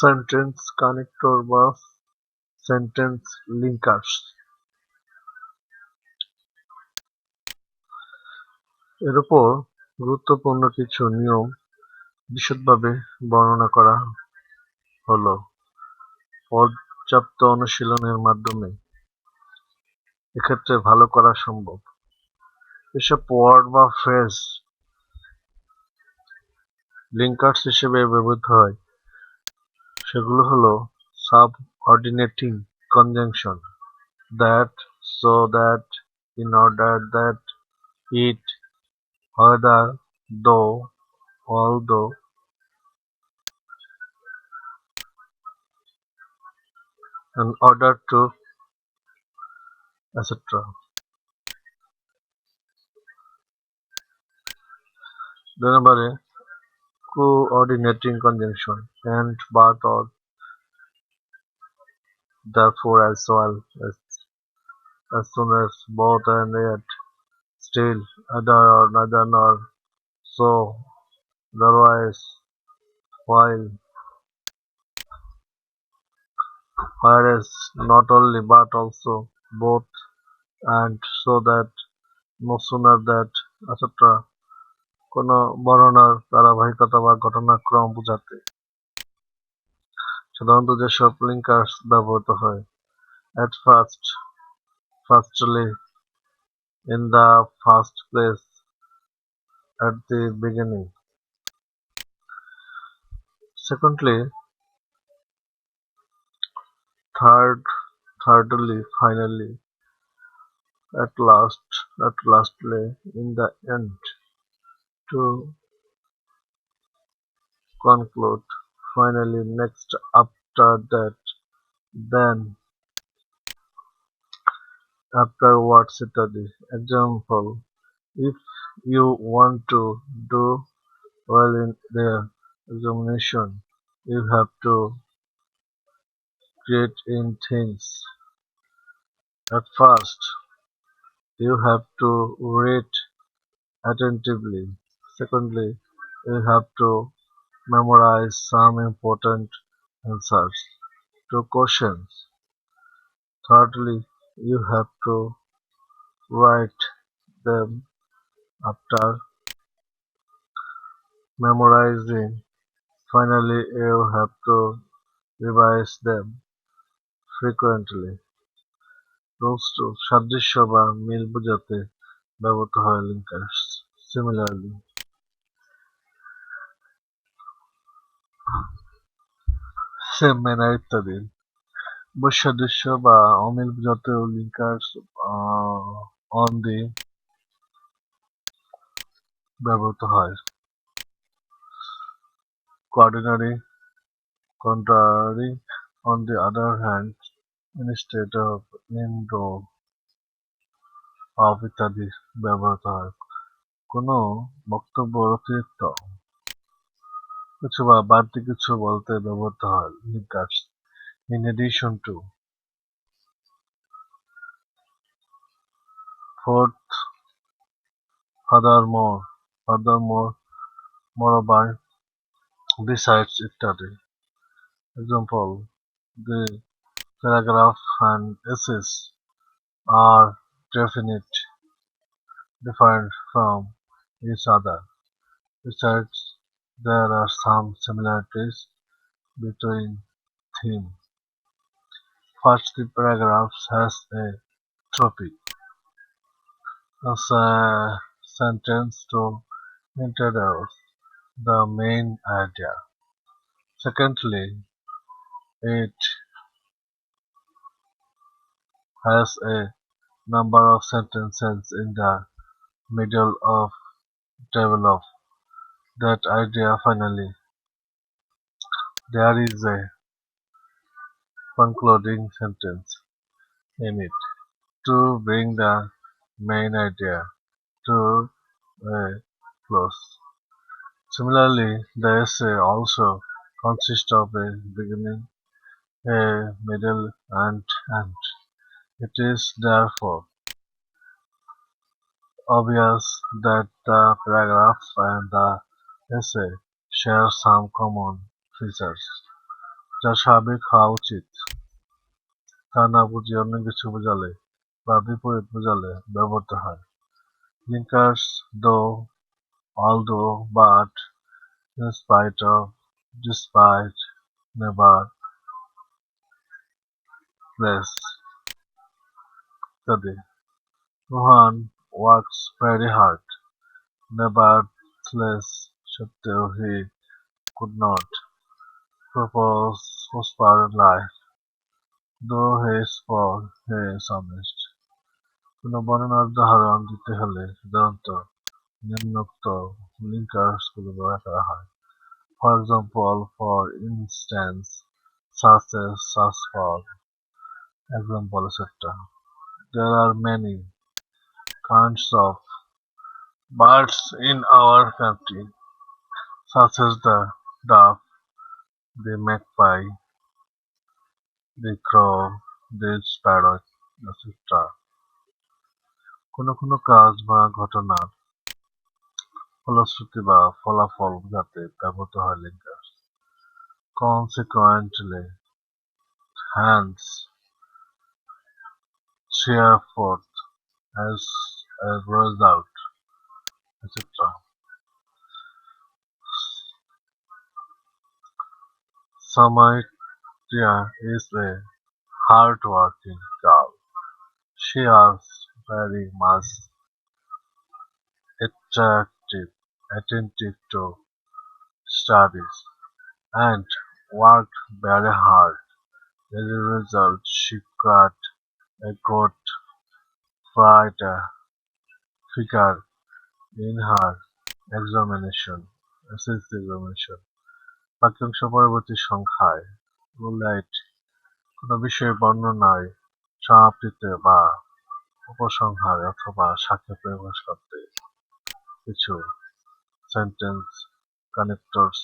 Sentence connector বা sentence linkers. এর উপর গুরুত্বপূর্ণ কিছু নিয়ম বিশদভাবে বর্ণনা করা হলো। পর্যাপ্ত অনুশীলনের মাধ্যমে এক্ষেত্রে ভালো করা সম্ভব। এসব ওয়ার্ড বা ফ্রেজ লিঙ্কার্স হিসেবে ব্যবহৃত হয় সেগুলো হলো subordinating conjunction, that, so that, in order that, it, whether, though, although, in order to, etc. 2 নম্বরে coordinating conjunction, and, but, or, therefore, as well, as soon as, both, and yet, still, either or, neither nor, so, otherwise, while, whereas, not only but also, both, and, so that, no sooner that, etc. কোন বর্ণনার ধারাবাহিকতা বা ঘটনাক্রম বোঝাতে সাধারণত যেসব linkers ব্যবহৃত হয়: at first, firstly, in the first place, at the beginning. Secondly, thirdly, finally, at last, at lastly, in the end, to conclude, finally, next, after that, then, afterwards ইত্যাদি। Example: if you want to do well in the examination, you have to create in things. At first, you have to read attentively. Secondly, you have to memorize some important answers to questions. Thirdly, you have to write them. After memorizing, finally you have to revise them frequently. Rules to সাদৃশ্য বা মিল বোঝাতে ব্যবহৃত হয় linkers. Similarly, same manner ইত্যাদি। বৈসাদৃশ্য বা অমিল বোঝাতেও linkers on the ব্যবহৃত হয়। Contrary, on the other hand, instead of, in, though, of ইত্যাদি ব্যবহৃত হয়। কোনো বক্তব্যের অতিরিক্ত কিছু বা বাড়তি কিছু বলতে ব্যবহৃত হয় linkers. In addition to. Fourth, furthermore, moreover, besides ইত্যাদি। Example: the paragraph and essays are different from each other. Besides, there are some similarities between them. First, the paragraph has a topic, as a sentence to introduce the main idea. Secondly, it has a number of sentences in the middle of develop that idea. Finally, there is a concluding sentence in it to bring the main idea to a close. Similarly, the essay also consists of a beginning, a middle, and end. It is therefore obvious that the paragraph and the essay share some common features. যা স্বাভাবিক হওয়া উচিত, তা না বুঝিয়ে অন্য কিছু বোঝালে বা বিপরীত বোঝালে ব্যবহৃত হয়। Linkers though, although, but, in spite of, despite, never, less ইত্যাদি। Rohan works very hard, nevertheless সত্ত্বেও he could not propose prosper life, though he swore he is honest। কোনো বর্ণনার উদাহরণ দিতে হলে সাধারণত নিম্নোক্ত লিঙ্কার্সগুলো ব্যবহার করা হয়। For example, for instance, such as, such for, example, etc. There are many kinds of birds in our country, such as the dove, the magpie, the crow, the sparrow, etc. কোনো কোনো কাজ বা ঘটনার ফলশ্রুতি বা ফলাফল বোঝাতে ব্যবহৃত হয় linkers. Consequently, hence, therefore, as a result, etc. Samaria is a hard-working girl. She is very much attentive to studies and worked very hard. As a result, she got a good figure in her SSC examination. বাক্যাংশ পরবর্তী সংখ্যায় রুলাইট কোনো বিষয়ের বর্ণনায় সমাপ্তিতে বা উপসংহারে অথবা সংক্ষেপে প্রকাশ করতে কিছু সেন্টেন্স কানেক্টরস